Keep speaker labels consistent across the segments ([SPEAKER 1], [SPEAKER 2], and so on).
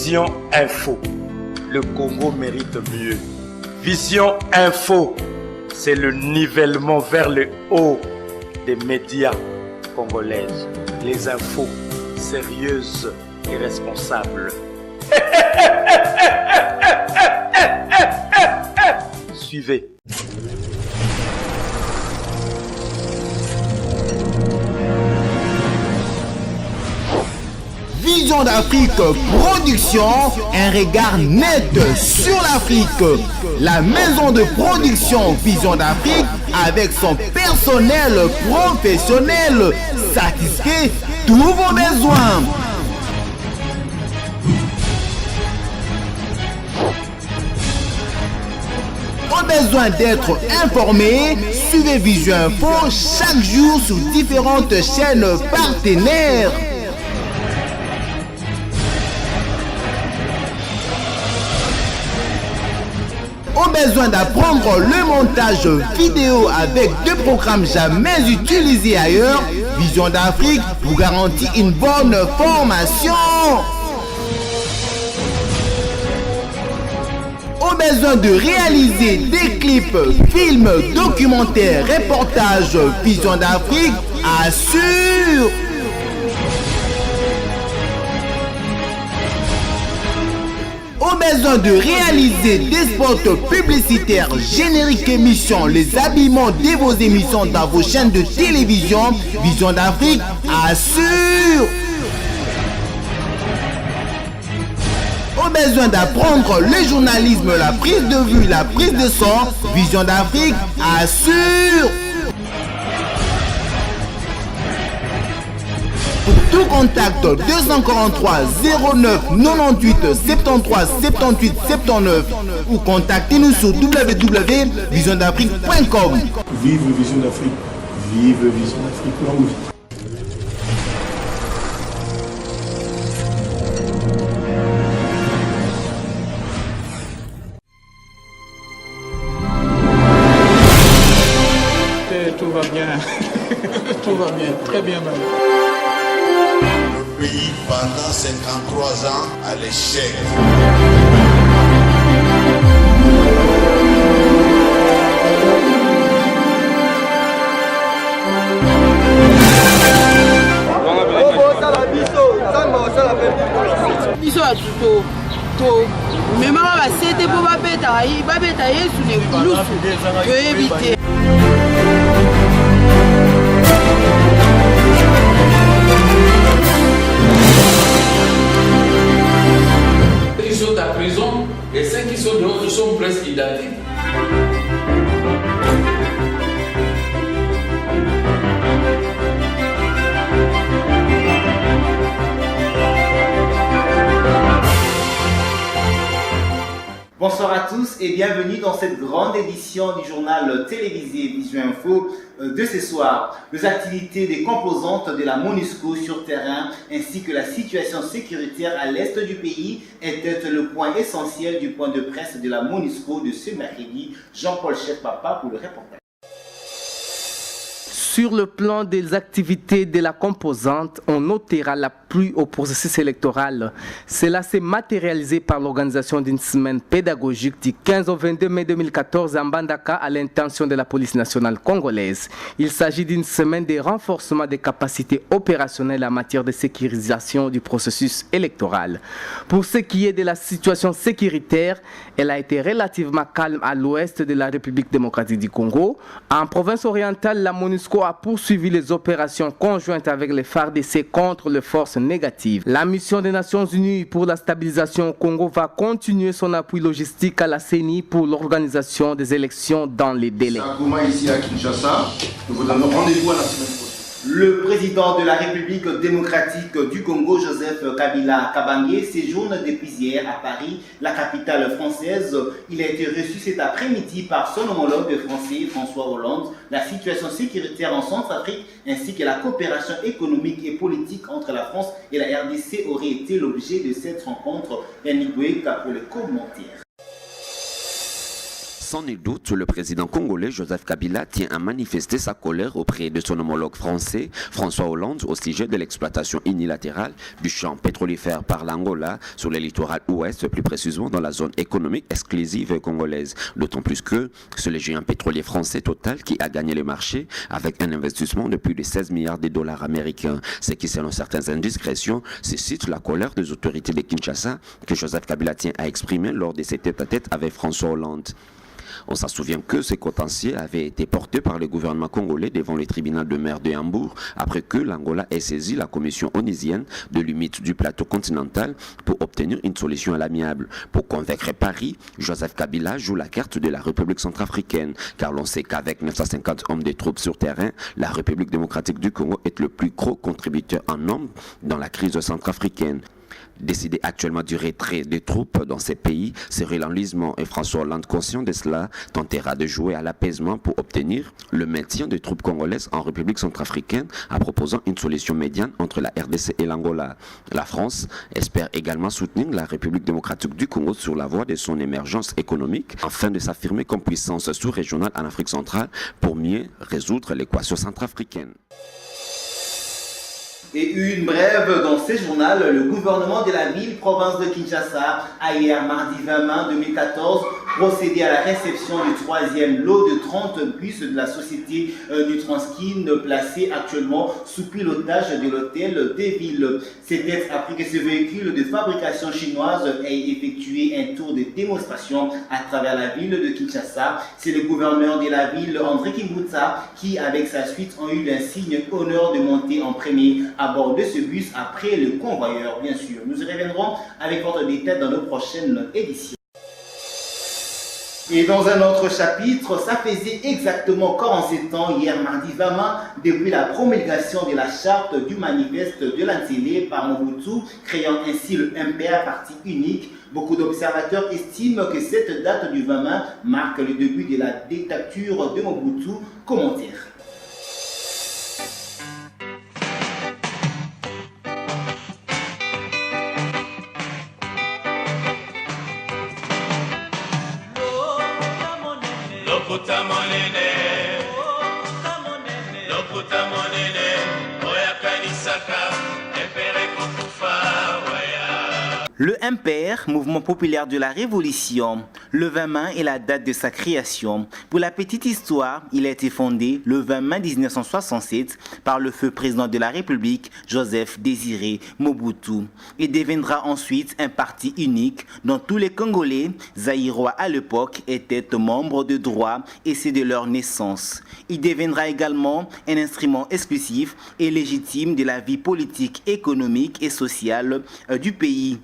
[SPEAKER 1] Vision Info. Le Congo mérite mieux. Vision Info, c'est le nivellement vers le haut des médias congolaises. Les infos sérieuses et responsables. Suivez.
[SPEAKER 2] Vision d'Afrique Production, un regard net sur l'Afrique. La maison de production Vision d'Afrique, avec son personnel professionnel, satisfait tous vos besoins. Au besoin d'être informé, suivez Vision Info chaque jour sur différentes chaînes partenaires. Au besoin d'apprendre le montage vidéo avec deux programmes jamais utilisés ailleurs, Vision d'Afrique vous garantit une bonne formation. Au besoin de réaliser des clips, films, documentaires, reportages, Vision d'Afrique assure. Au besoin de réaliser des spots publicitaires, génériques émissions, les habillements de vos émissions dans vos chaînes de télévision, Vision d'Afrique assure. Au besoin d'apprendre le journalisme, la prise de vue, la prise de son, Vision d'Afrique assure. Tout contact 243 09 98 73 78 79 ou contactez-nous sur www.visiondafrique.com.
[SPEAKER 3] Vive Vision d'Afrique, vive Vision d'Afrique, longue vie.
[SPEAKER 4] Tout va bien, tout va bien, très bien même.
[SPEAKER 5] Le pays pendant 53 ans à l'échec.
[SPEAKER 6] biso atuto to memaka basete mpo babeta yesu na ekulusu toyebi te.
[SPEAKER 7] Ils sont à prison et ceux qui sont dehors ils sont presque identiques.
[SPEAKER 2] Bonsoir à tous et bienvenue dans cette grande édition du journal télévisé Vision Info de ce soir. Les activités des composantes de la MONUSCO sur terrain ainsi que la situation sécuritaire à l'est du pays étaient le point essentiel du point de presse de la MONUSCO de ce mercredi. Jean-Paul Chef-Papa pour le reportage.
[SPEAKER 8] Sur le plan des activités de la composante, on notera la pluie au processus électoral. Cela s'est matérialisé par l'organisation d'une semaine pédagogique du 15 au 22 mai 2014 à Mbandaka à l'intention de la police nationale congolaise. Il s'agit d'une semaine de renforcement des capacités opérationnelles en matière de sécurisation du processus électoral. Pour ce qui est de la situation sécuritaire, elle a été relativement calme à l'ouest de la République démocratique du Congo. En province orientale, la MONUSCO a poursuivi les opérations conjointes avec les FARDC contre les forces négatives. La mission des Nations Unies pour la stabilisation au Congo va continuer son appui logistique à la CENI pour l'organisation des élections dans les délais.
[SPEAKER 3] Ici à Kinshasa, nous vous donnons rendez-vous à la semaine prochaine.
[SPEAKER 2] Le président de la République démocratique du Congo, Joseph Kabila Kabange, séjourne depuis hier à Paris, la capitale française. Il a été reçu cet après-midi par son homologue français, François Hollande. La situation sécuritaire en Centrafrique ainsi que la coopération économique et politique entre la France et la RDC auraient été l'objet de cette rencontre. Yannick Boueka pour le commentaire.
[SPEAKER 9] Sans nul doute, le président congolais Joseph Kabila tient à manifester sa colère auprès de son homologue français François Hollande au sujet de l'exploitation unilatérale du champ pétrolifère par l'Angola sur le littoral ouest, plus précisément dans la zone économique exclusive congolaise. D'autant plus que c'est le géant pétrolier français Total qui a gagné le marché avec un investissement de plus de 16 milliards de dollars américains. Ce qui, selon certaines indiscrétions, suscite la colère des autorités de Kinshasa que Joseph Kabila tient à exprimer lors de ses tête-à-tête avec François Hollande. On s'en souvient que ce contentieux avait été porté par le gouvernement congolais devant le tribunal de mer de Hambourg après que l'Angola ait saisi la commission onusienne de limite du plateau continental pour obtenir une solution à l'amiable. Pour convaincre Paris, Joseph Kabila joue la carte de la République centrafricaine, car l'on sait qu'avec 950 hommes de troupes sur terrain, la République démocratique du Congo est le plus gros contributeur en nombre dans la crise centrafricaine. Décider actuellement du retrait des troupes dans ces pays serait l'enlisement et François Hollande, conscient de cela, tentera de jouer à l'apaisement pour obtenir le maintien des troupes congolaises en République centrafricaine en proposant une solution médiane entre la RDC et l'Angola. La France espère également soutenir la République démocratique du Congo sur la voie de son émergence économique afin de s'affirmer comme puissance sous-régionale en Afrique centrale pour mieux résoudre l'équation centrafricaine.
[SPEAKER 2] Et une brève dans ce journal, le gouvernement de la ville-province de Kinshasa a hier mardi 20 mai 2014 procédé à la réception du troisième lot de 30 bus de la société Nutranskin placés actuellement sous pilotage de l'hôtel des villes. C'était après que ce véhicule de fabrication chinoise ait effectué un tour de démonstration à travers la ville de Kinshasa. C'est le gouverneur de la ville, André Kimbuta, qui avec sa suite ont eu l'insigne honneur de monter en premier à bord de ce bus après le convoyeur, bien sûr. Nous y reviendrons avec votre détail dans nos prochaines éditions. Et dans un autre chapitre, ça faisait exactement 47 ans, hier mardi 20 mai, depuis la promulgation de la charte du manifeste de l'Antsélé par Mobutu, créant ainsi le MPR parti unique. Beaucoup d'observateurs estiment que cette date du 20 mai marque le début de la dictature de Mobutu. Commentaire. Le MPR, Mouvement populaire de la Révolution, le 20 mai est la date de sa création. Pour la petite histoire, il a été fondé le 20 mai 1967 par le feu président de la République, Joseph Désiré Mobutu, et deviendra ensuite un parti unique dont tous les Congolais, zaïrois à l'époque, étaient membres de droit et c'est de leur naissance. Il deviendra également un instrument exclusif et légitime de la vie politique, économique et sociale du pays.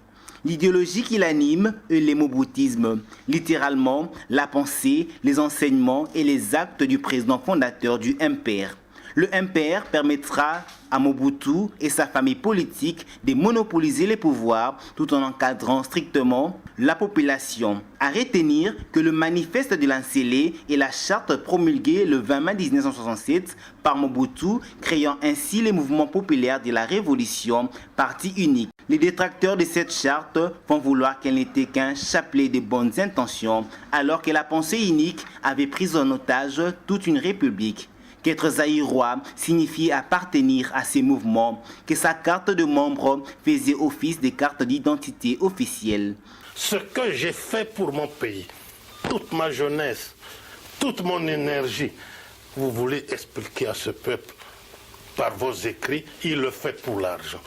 [SPEAKER 2] L'idéologie qui l'anime est le moboutisme, littéralement la pensée, les enseignements et les actes du président fondateur du MPR. Le MPR permettra à Mobutu et sa famille politique de monopoliser les pouvoirs tout en encadrant strictement la population. À retenir que le manifeste de l'Antsélé est la charte promulguée le 20 mai 1967 par Mobutu, créant ainsi le mouvement populaire de la Révolution, parti unique. Les détracteurs de cette charte font vouloir qu'elle n'était qu'un chapelet de bonnes intentions, alors que la pensée unique avait pris en otage toute une république. Qu'être zaïrois signifiait appartenir à ces mouvements, que sa carte de membre faisait office de carte d'identité officielle.
[SPEAKER 10] Ce que j'ai fait pour mon pays, toute ma jeunesse, toute mon énergie, vous voulez expliquer à ce peuple par vos écrits, il le fait pour l'argent.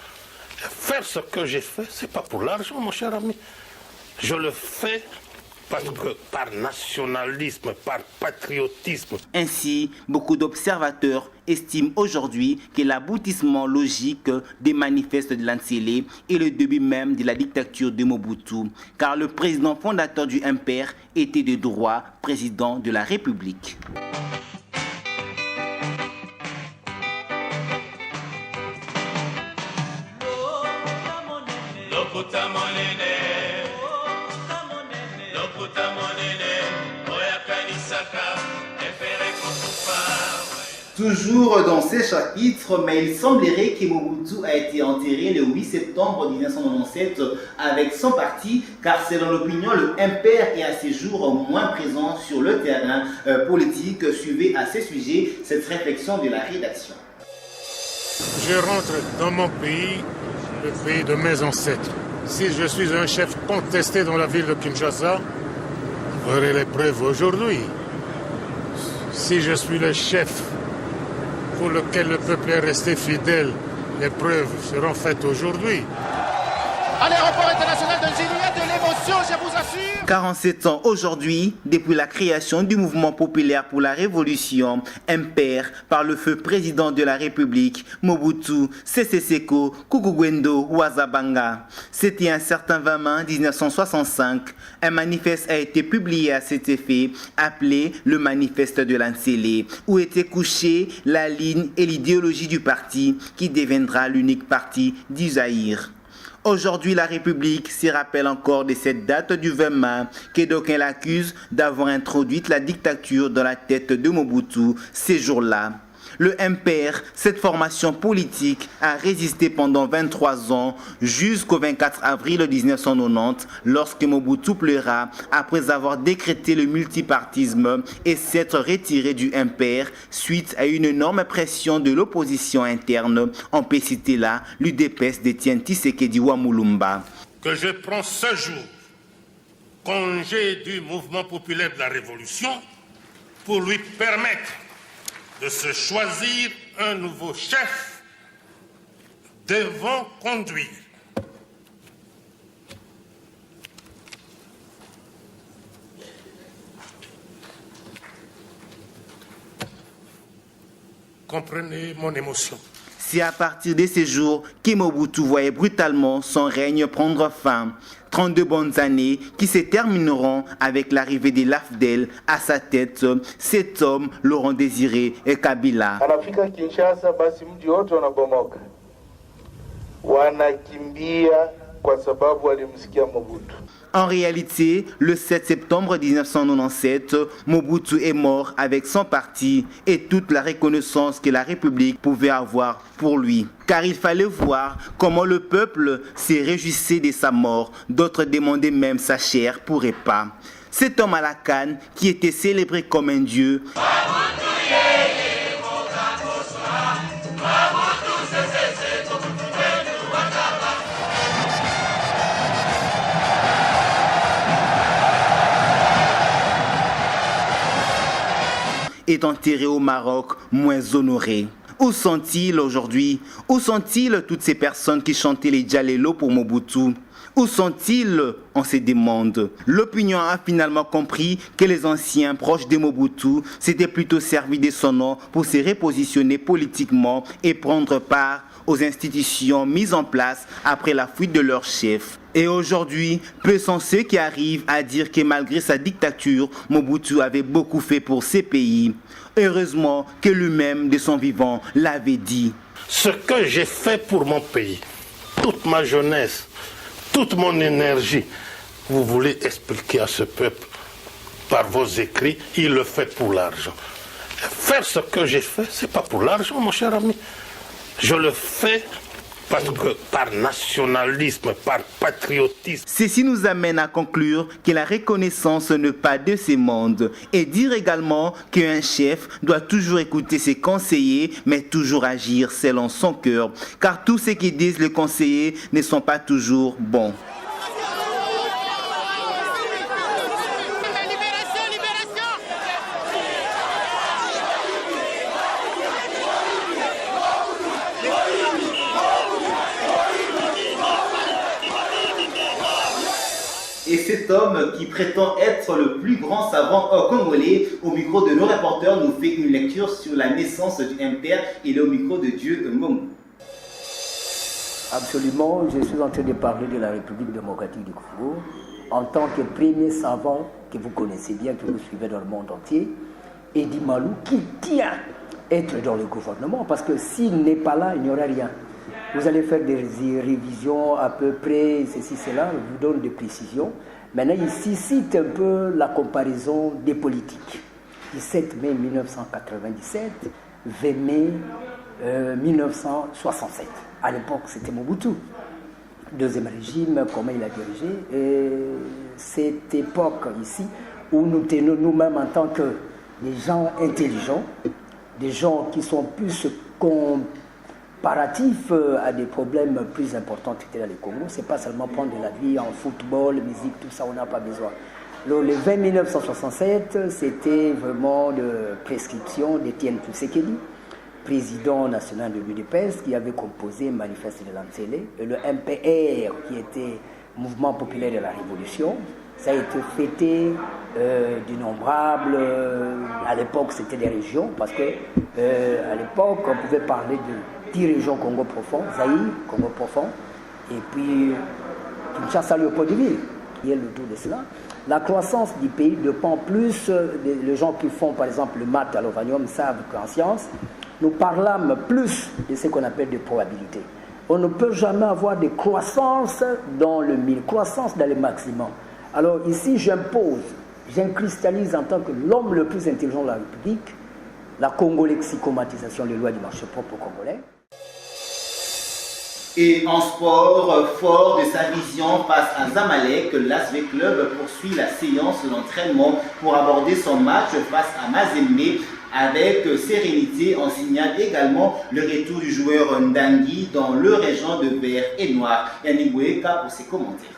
[SPEAKER 10] Faire ce que j'ai fait, ce n'est pas pour l'argent, mon cher ami. Je le fais parce que par nationalisme, par patriotisme.
[SPEAKER 2] Ainsi, beaucoup d'observateurs estiment aujourd'hui que l'aboutissement logique des manifestes de l'Antsélé est le début même de la dictature de Mobutu, car le président fondateur du MPR était de droit président de la République. Toujours dans ces chapitres, mais il semblerait que Mobutu a été enterré le 8 septembre 1997 avec son parti, car selon l'opinion, le MPR est à ce jour moins présent sur le terrain politique. Suivez à ce sujet cette réflexion de la rédaction.
[SPEAKER 10] Je rentre dans mon pays, le pays de mes ancêtres. Si je suis un chef contesté dans la ville de Kinshasa, vous verrez les preuves aujourd'hui. Si je suis le chef pour lequel le peuple est resté fidèle, les preuves seront faites aujourd'hui.
[SPEAKER 11] À l'aéroport international de Djili, il y a de l'émotion, je vous assure.
[SPEAKER 2] 47 ans aujourd'hui, depuis la création du mouvement populaire pour la révolution, MPR, par le feu président de la République, Mobutu Sese Seko Kukugwendo Wazabanga. C'était un certain 20 mai 1965. Un manifeste a été publié à cet effet, appelé le manifeste de l'Ansélé, où était couchée la ligne et l'idéologie du parti qui deviendra l'unique parti du Zaïre. Aujourd'hui, la République s'y rappelle encore de cette date du 20 mai que d'aucuns l'accusent d'avoir introduit la dictature dans la tête de Mobutu ces jours-là. Le MPR, cette formation politique, a résisté pendant 23 ans jusqu'au 24 avril 1990 lorsque Mobutu pleura après avoir décrété le multipartisme et s'être retiré du MPR suite à une énorme pression de l'opposition interne. On peut citer là l'UDPS d'Étienne Tshisekedi Wamulumba.
[SPEAKER 10] Que je prends ce jour congé du mouvement populaire de la Révolution pour lui permettre de se choisir un nouveau chef devant conduire. Comprenez mon émotion.
[SPEAKER 2] C'est à partir de ces jours que Mobutu voyait brutalement son règne prendre fin. 32 bonnes années qui se termineront avec l'arrivée de l'AFDEL à sa tête, cet homme, Laurent Désiré et Kabila.
[SPEAKER 12] Anafika Kinshasa, basi mji wote wanabomoka. Wanakimbia kwa sababu walimsikia Mobutu.
[SPEAKER 2] En réalité, le 7 septembre 1997, Mobutu est mort avec son parti et toute la reconnaissance que la République pouvait avoir pour lui. Car il fallait voir comment le peuple se réjouissait de sa mort. D'autres demandaient même sa chair pour repas. Cet homme à la canne qui était célébré comme un dieu, est enterré au Maroc, moins honoré. Où sont-ils aujourd'hui? Où sont-ils toutes ces personnes qui chantaient les Djalelo pour Mobutu? Où sont-ils? On se demande. L'opinion a finalement compris que les anciens proches de Mobutu s'étaient plutôt servis de son nom pour se repositionner politiquement et prendre part aux institutions mises en place après la fuite de leur chef. Et aujourd'hui, peu sont ceux qui arrivent à dire que malgré sa dictature, Mobutu avait beaucoup fait pour ces pays. Heureusement que lui-même, de son vivant, l'avait dit.
[SPEAKER 10] Ce que j'ai fait pour mon pays, toute ma jeunesse, toute mon énergie, vous voulez expliquer à ce peuple par vos écrits, il le fait pour l'argent. Faire ce que j'ai fait, c'est pas pour l'argent, mon cher ami. Je le fais parce que par nationalisme, par patriotisme.
[SPEAKER 2] Ceci nous amène à conclure que la reconnaissance n'est pas de ce monde et dire également qu'un chef doit toujours écouter ses conseillers mais toujours agir selon son cœur, car tous ceux qui disent les conseillers ne sont pas toujours bons. Et cet homme qui prétend être le plus grand savant congolais, au micro de nos reporters, nous fait une lecture sur la naissance du MPR. Il est au micro de Dieu Mbongo.
[SPEAKER 13] Absolument, je suis en train de parler de la République démocratique du Congo en tant que premier savant que vous connaissez bien, que vous suivez dans le monde entier, Eddy Malou, qui tient à être dans le gouvernement, parce que s'il n'est pas là, il n'y aura rien. Vous allez faire des révisions à peu près, ceci, cela, je vous donne des précisions. Maintenant, ici, cite un peu la comparaison des politiques. 17 mai 1997, 20 mai 1967. À l'époque, c'était Mobutu. Deuxième régime, comment il a dirigé. Et cette époque ici, où nous tenons nous-mêmes en tant que des gens intelligents, des gens qui sont plus comparatifs à des problèmes plus importants qui étaient dans le Congo. Ce n'est pas seulement prendre de la vie en football, musique, tout ça, on n'a pas besoin. Alors, le 20 1967, c'était vraiment de prescription d'Étienne Tshisekedi, président national de l'UDPS, qui avait composé un manifeste de l'Antsélé, et le MPR, qui était Mouvement populaire de la Révolution. Ça a été fêté d'innombrables. À l'époque, c'était des régions, parce que à l'époque, on pouvait parler de 10 régions Congo profond, Zaïre, Congo profond, et puis Kinshasa, Léopoldville, qui est le tour de cela. La croissance du pays dépend plus, les gens qui font par exemple le maths à l'Ovanium savent qu'en science, nous parlons plus de ce qu'on appelle des probabilités. On ne peut jamais avoir de croissance dans le mille, croissance dans le maximum. Alors ici, j'incristallise en tant que l'homme le plus intelligent de la République, la congolexicomatisation des lois du marché propre congolais.
[SPEAKER 2] Et en sport, fort de sa vision face à Zamalek, l'ASV Club poursuit la séance d'entraînement pour aborder son match face à Mazembe avec sérénité. On signale également le retour du joueur Ndangui dans le régent de vert et noir. Yannick Boueka pour ses commentaires.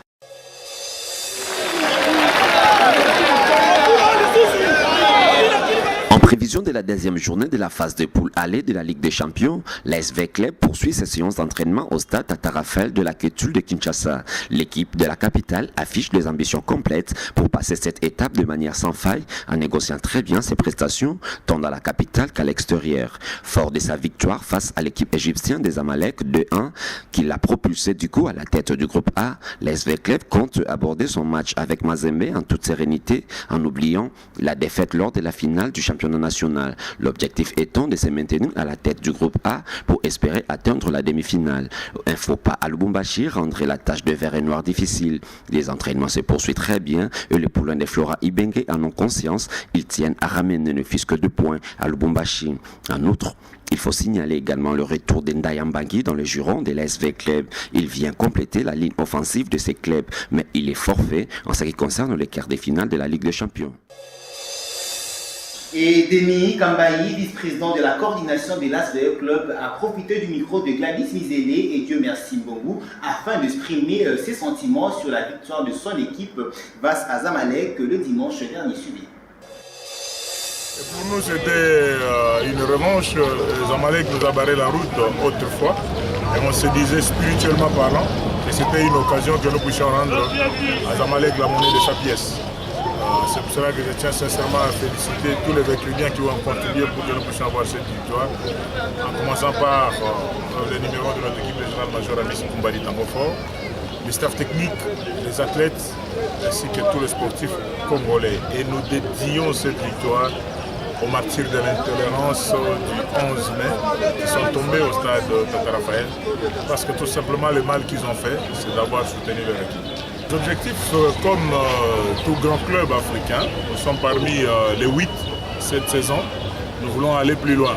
[SPEAKER 9] En prévision de la deuxième journée de la phase de poule allée de la Ligue des Champions, l'ASV Club poursuit ses séances d'entraînement au stade Tata Raphaël de la Kétul de Kinshasa. L'équipe de la capitale affiche des ambitions complètes pour passer cette étape de manière sans faille en négociant très bien ses prestations tant dans la capitale qu'à l'extérieur. Fort de sa victoire face à l'équipe égyptienne des Amalek 2-1 qui l'a propulsé du coup à la tête du groupe A, l'ASV Club compte aborder son match avec Mazembe en toute sérénité en oubliant la défaite lors de la finale du championnat national. L'objectif étant de se maintenir à la tête du groupe A pour espérer atteindre la demi-finale. Un faux pas à Lubumbashi rendrait la tâche de vert et noir difficile. Les entraînements se poursuivent très bien et les poulains de Flora Ibenge en ont conscience. Ils tiennent à ramener ne fût-ce que 2 points à Lubumbashi. En outre, il faut signaler également le retour d'Ndayambangui dans le giron de l'ASV Club. Il vient compléter la ligne offensive de ces clubs, mais il est forfait en ce qui concerne les quarts de finale de la Ligue des Champions.
[SPEAKER 2] Et Demi Kambayi, vice-président de la coordination de l'ASV Club, a profité du micro de Gladys Mizélé et Dieu merci Mbongo afin d'exprimer ses sentiments sur la victoire de son équipe face à Zamalek le dimanche dernier suivi.
[SPEAKER 14] Pour nous, c'était une revanche. Zamalek nous a barré la route autrefois et on se disait spirituellement parlant que c'était une occasion que nous puissions rendre à Zamalek la monnaie de sa pièce. C'est pour cela que je tiens sincèrement à féliciter tous les vétérinaires qui ont contribué pour que nous puissions avoir cette victoire. En commençant par le numéro de notre équipe régionale major Amis Kumbali Tambofort, le staff technique, les athlètes ainsi que tous les sportifs congolais. Et nous dédions cette victoire aux martyrs de l'intolérance du 11 mai qui sont tombés au stade Tata Raphaël parce que tout simplement le mal qu'ils ont fait, c'est d'avoir soutenu leur équipe. L'objectif, comme tout grand club africain, nous sommes parmi les 8 cette saison, nous voulons aller plus loin.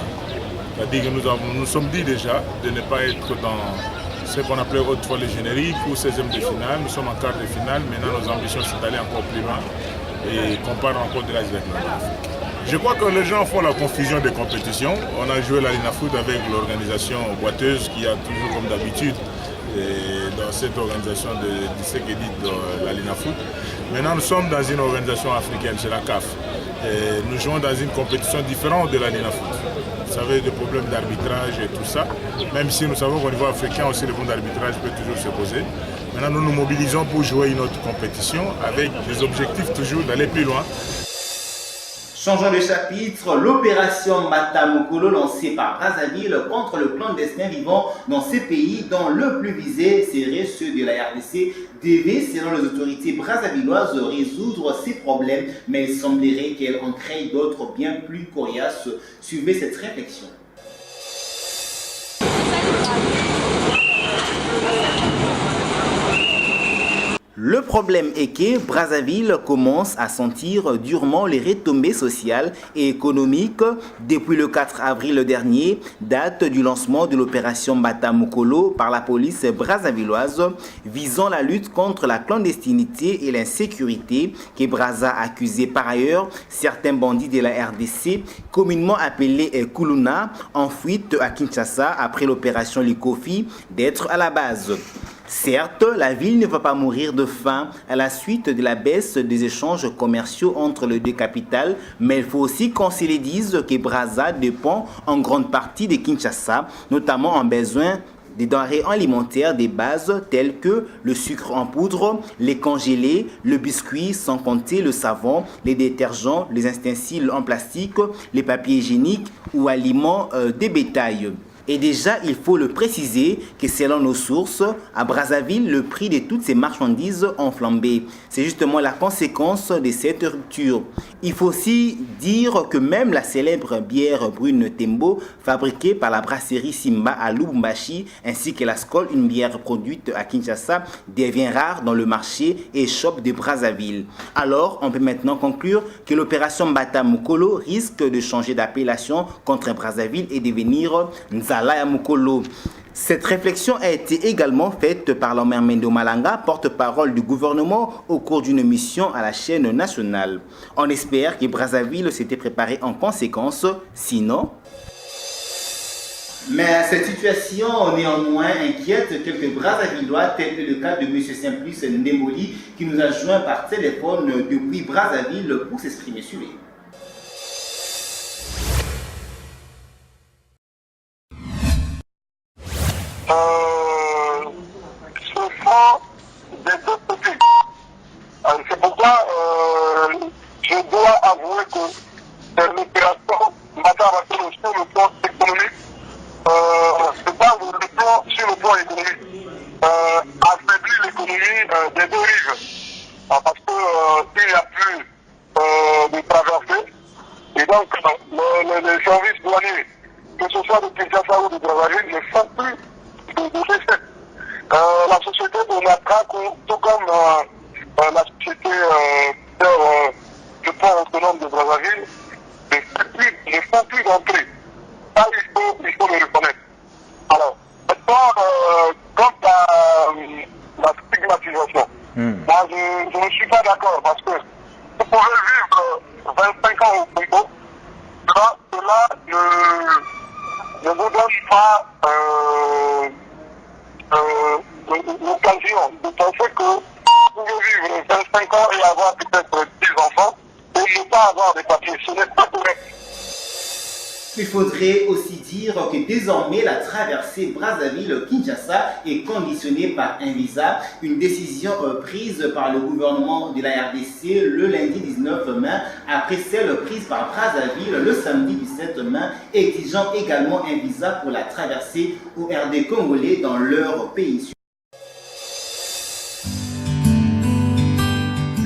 [SPEAKER 14] C'est-à-dire que nous sommes dit déjà de ne pas être dans ce qu'on appelait autrefois les génériques ou 16e de finale. Nous sommes en quart de finale, maintenant nos ambitions c'est d'aller encore plus loin et qu'on parle encore de l'ASV Club. Je crois que les gens font la confusion des compétitions. On a joué la Linafoot avec l'organisation boiteuse qui a toujours comme d'habitude dans cette organisation de ce que dit la Linafoot. Maintenant nous sommes dans une organisation africaine, c'est la CAF. Et nous jouons dans une compétition différente de la Linafoot. Vous savez, des problèmes d'arbitrage et tout ça. Même si nous savons qu'au niveau africain aussi le bon d'arbitrage peut toujours se poser. Maintenant nous nous mobilisons pour jouer une autre compétition avec des objectifs toujours d'aller plus loin.
[SPEAKER 2] Changeons de chapitre, l'opération Matamokolo lancée par Brazzaville contre le clandestin vivant dans ces pays dont le plus visé serait ceux de la RDC devait, selon les autorités brazzavilloises, résoudre ces problèmes, mais il semblerait qu'elle en crée d'autres bien plus coriaces. Suivez cette réflexion. Le problème est que Brazzaville commence à sentir durement les retombées sociales et économiques depuis le 4 avril dernier, date du lancement de l'opération Mbata Mukolo par la police brazzavilloise visant la lutte contre la clandestinité et l'insécurité que Brazza accusait par ailleurs certains bandits de la RDC, communément appelés Kuluna, en fuite à Kinshasa après l'opération Likofi, d'être à la base. Certes, la ville ne va pas mourir de faim à la suite de la baisse des échanges commerciaux entre les deux capitales, mais il faut aussi qu'on se le dise que Brazza dépend en grande partie de Kinshasa, notamment en besoin des denrées alimentaires de base telles que le sucre en poudre, les congelés, le biscuit, sans compter le savon, les détergents, les ustensiles en plastique, les papiers hygiéniques ou aliments de bétail. Et déjà, il faut le préciser que selon nos sources, à Brazzaville, le prix de toutes ces marchandises ont flambé. C'est justement la conséquence de cette rupture. Il faut aussi dire que même la célèbre bière brune Tembo, fabriquée par la brasserie Simba à Lubumbashi, ainsi que la Skol, une bière produite à Kinshasa, devient rare dans le marché et shop de Brazzaville. Alors, on peut maintenant conclure que l'opération Mbata Mukolo risque de changer d'appellation contre Brazzaville et devenir Nzala Mukolo. Cette réflexion a été également faite par l'homme Mendo Malanga, porte-parole du gouvernement, au cours d'une mission à la chaîne nationale. On espère que Brazzaville s'était préparé en conséquence, sinon... Mais cette situation néanmoins inquiète quelques Brazzavillois, tel que le cas de M. Simplice Ndemoli, qui nous a joint par téléphone depuis Brazzaville pour s'exprimer sur lui.
[SPEAKER 15] Ce sont des deux côtés. C'est pourquoi je dois avouer que l'opération Mbata Mukolo sur le plan économique, c'est pas sur le plan économique, affaiblit l'économie des deux rives. Parce qu'il n'y a plus de traversée. Et donc, les services douaniers, que ce soit de Kinshasa ou de Brazzaville, ne font plus de décès. La société de Natra, tout comme la société du port autonome de Brazzaville, ne font plus d'entrée. Ça, il faut le reconnaître. Alors, maintenant, quant à la stigmatisation, moi, je ne suis pas d'accord parce que vous pouvez vivre 25 ans au Congo, cela ne vous donne pas l'occasion de penser que vous pouvez vivre 25 ans et avoir peut-être 10 enfants et ne pas avoir des papiers. Ce n'est pas correct.
[SPEAKER 2] Il faudrait aussi dire que désormais la traversée Brazzaville-Kinshasa est conditionnée par un visa, une décision prise par le gouvernement de la RDC le lundi 19 mai, après celle prise par Brazzaville le samedi 17 mai, exigeant également un visa pour la traversée aux RD congolais dans leur pays.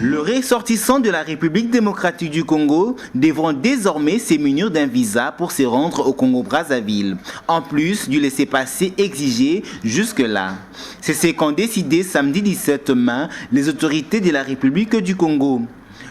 [SPEAKER 2] Les ressortissants de la République démocratique du Congo devront désormais se munir d'un visa pour se rendre au Congo-Brazzaville, en plus du laissez-passer exigé jusque-là. C'est ce qu'ont décidé samedi 17 mai les autorités de la République du Congo.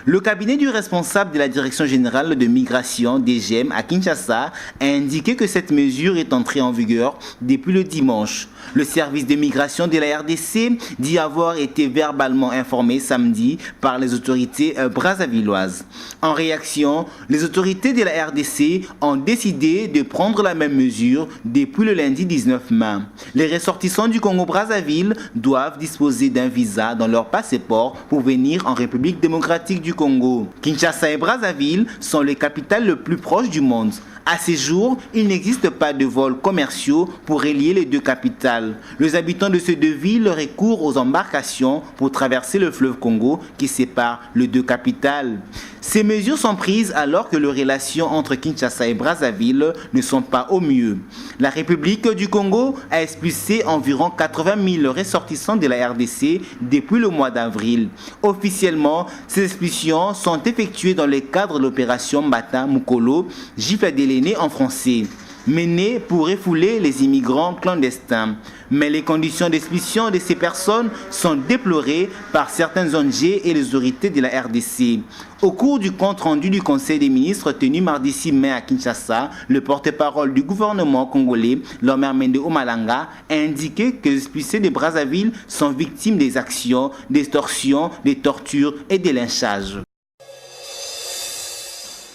[SPEAKER 2] Le cabinet du responsable de la Direction générale de migration DGM à Kinshasa a indiqué que cette mesure est entrée en vigueur depuis le dimanche. Le service de migration de la RDC dit avoir été verbalement informé samedi par les autorités brazzavilloises. En réaction, les autorités de la RDC ont décidé de prendre la même mesure depuis le lundi 19 mai. Les ressortissants du Congo-Brazzaville doivent disposer d'un visa dans leur passeport pour venir en République démocratique du Congo. Kinshasa et Brazzaville sont les capitales les plus proches du monde. À ce jour, il n'existe pas de vols commerciaux pour relier les deux capitales. Les habitants de ces deux villes recourent aux embarcations pour traverser le fleuve Congo qui sépare les deux capitales. Ces mesures sont prises alors que les relations entre Kinshasa et Brazzaville ne sont pas au mieux. La République du Congo a expulsé environ 80 000 ressortissants de la RDC depuis le mois d'avril. Officiellement, ces expulsions sont effectuées dans le cadre de l'opération Mbata Mukolo, gifle déléné en français. menée pour refouler les immigrants clandestins. Mais les conditions d'expulsion de ces personnes sont déplorées par certaines ONG et les autorités de la RDC. Au cours du compte-rendu du Conseil des ministres tenu mardi 6 mai à Kinshasa, le porte-parole du gouvernement congolais, Lomer Mende Omalanga, a indiqué que les expulsés de Brazzaville sont victimes des actions, d'extorsion, de tortures et de lynchages.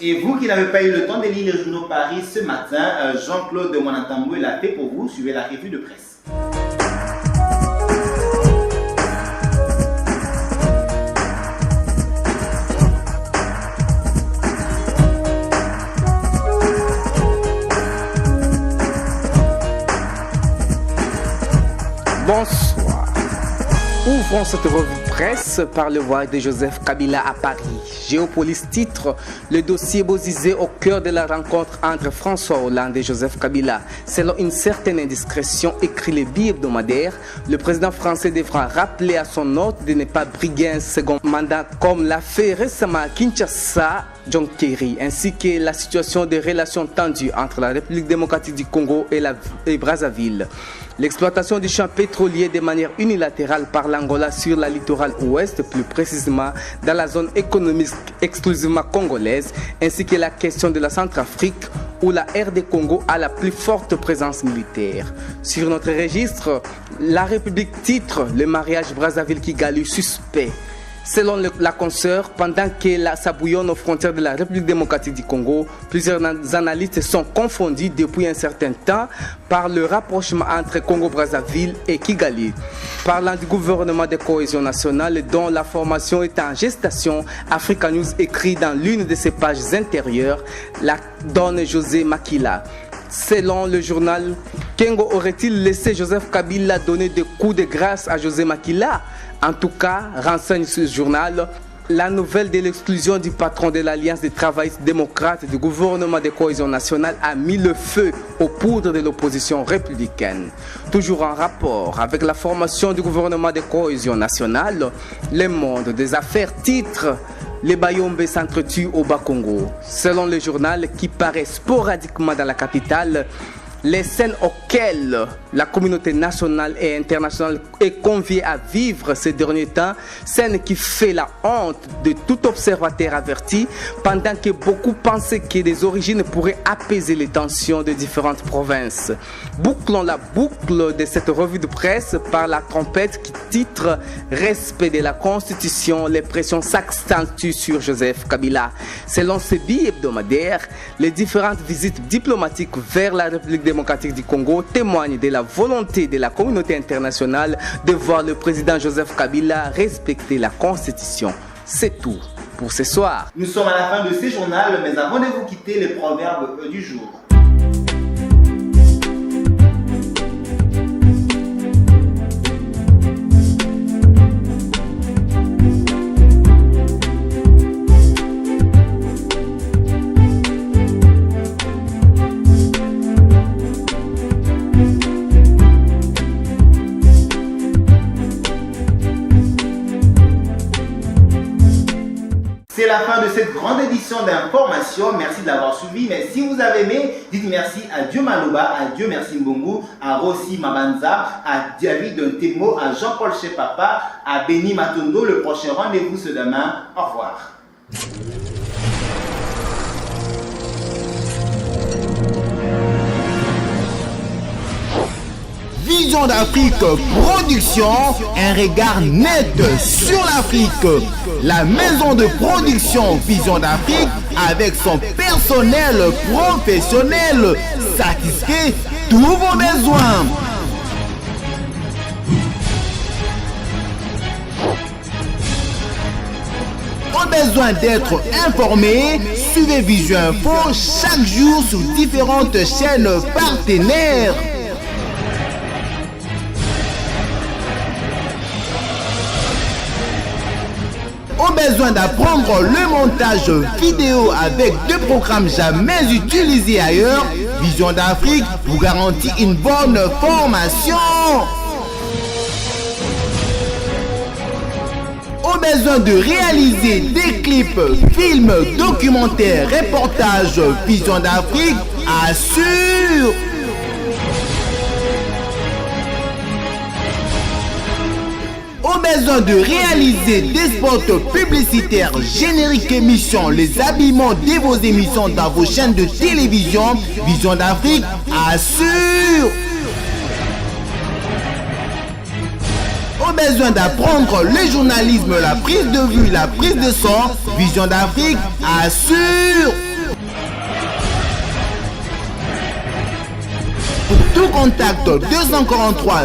[SPEAKER 2] Et vous qui n'avez pas eu le temps de lire les journaux Paris ce matin, Jean-Claude Mwanatambou l'a fait pour vous. Suivez la revue de presse.
[SPEAKER 8] Bonsoir. Ouvrons cette revue presse par le voyage de Joseph Kabila à Paris. Géopolis titre le dossier Bozizé au cœur de la rencontre entre François Hollande et Joseph Kabila. Selon une certaine indiscrétion, écrit le billet hebdomadaire, le président français devra rappeler à son hôte de ne pas briguer un second mandat comme l'a fait récemment à Kinshasa John Kerry, ainsi que la situation des relations tendues entre la République démocratique du Congo et Brazzaville. L'exploitation du champ pétrolier de manière unilatérale par l'Angola sur la littorale ouest, plus précisément dans la zone économique exclusivement congolaise, ainsi que la question de la Centrafrique où la RD Congo a la plus forte présence militaire. Sur notre registre, la République titre le mariage Brazzaville-Kigali suspect. Selon la consoeur, pendant que ça bouillonne aux frontières de la République démocratique du Congo, plusieurs analystes sont confondus depuis un certain temps par le rapprochement entre Congo-Brazzaville et Kigali. Parlant du gouvernement de cohésion nationale dont la formation est en gestation, Africa News écrit dans l'une de ses pages intérieures la donne José Makila. Selon le journal, Kengo aurait-il laissé Joseph Kabila donner des coups de grâce à José Makila? En tout cas, renseigne ce journal, la nouvelle de l'exclusion du patron de l'Alliance des travaillistes démocrates du gouvernement de cohésion nationale a mis le feu aux poudres de l'opposition républicaine. Toujours en rapport avec la formation du gouvernement de cohésion nationale, Le Monde des Affaires titre les Bayombe s'entretuent au Bas-Congo. Selon le journal qui paraît sporadiquement dans la capitale, les scènes auxquelles la communauté nationale et internationale est conviée à vivre ces derniers temps, scène qui fait la honte de tout observateur averti, pendant que beaucoup pensaient que des origines pourraient apaiser les tensions de différentes provinces. Bouclons la boucle de cette revue de presse par la trompette qui titre « Respect de la Constitution, les pressions s'accentuent sur Joseph Kabila ». Selon ce billet hebdomadaire, les différentes visites diplomatiques vers la République démocratique du Congo témoignent de la volonté de la communauté internationale de voir le président Joseph Kabila respecter la Constitution. C'est tout pour ce soir.
[SPEAKER 2] Nous sommes à la fin de ce journal, mais avant de vous quitter, les proverbes du jour. C'est la fin de cette grande édition d'information. Merci de l'avoir suivi. Mais si vous avez aimé, dites merci à Dieu Malouba, à Dieu Merci Mbongo, à Rossi Mabanza, à David Ntemo, à Jean-Paul Chepapa, à Benny Matondo. Le prochain rendez-vous c'est demain. Au revoir.
[SPEAKER 16] Vision d'Afrique Production, un regard net sur l'Afrique. La maison de production Vision d'Afrique, avec son personnel professionnel, satisfait tous vos besoins. Au besoin d'être informé, suivez Vision Info chaque jour sur différentes chaînes partenaires. Au besoin d'apprendre le montage vidéo avec deux programmes jamais utilisés ailleurs, Vision d'Afrique vous garantit une bonne formation. Au besoin de réaliser des clips, films, documentaires, reportages, Vision d'Afrique assure. Au besoin de réaliser des spots publicitaires, génériques émissions, les habillements de vos émissions dans vos chaînes de télévision, Vision d'Afrique assure. Au besoin d'apprendre le journalisme, la prise de vue, la prise de son, Vision d'Afrique assure. Pour tout contact 243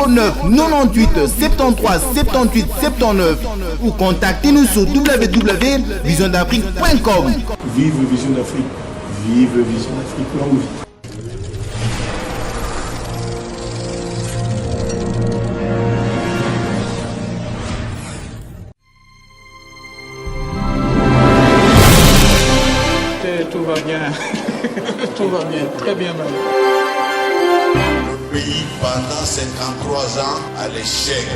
[SPEAKER 16] 09 98 73 78 79 ou contactez-nous sur www.visiondafrique.com.
[SPEAKER 3] Vive Vision d'Afrique. Vive Vision d'Afrique. Longue vie.
[SPEAKER 4] Tout va bien. Tout va bien. Très bien même.
[SPEAKER 5] Le pays, pendant 53 ans, à l'échec.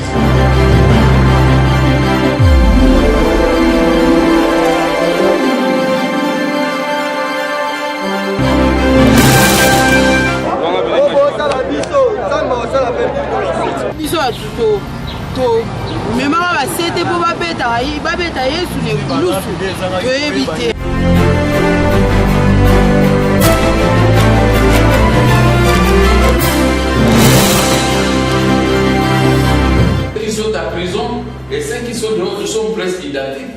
[SPEAKER 6] biso to memaka basete mpo babeta yesu na ekulusu toyebi te.
[SPEAKER 7] Ils sont à prison et ceux qui sont dehors sont presque identiques.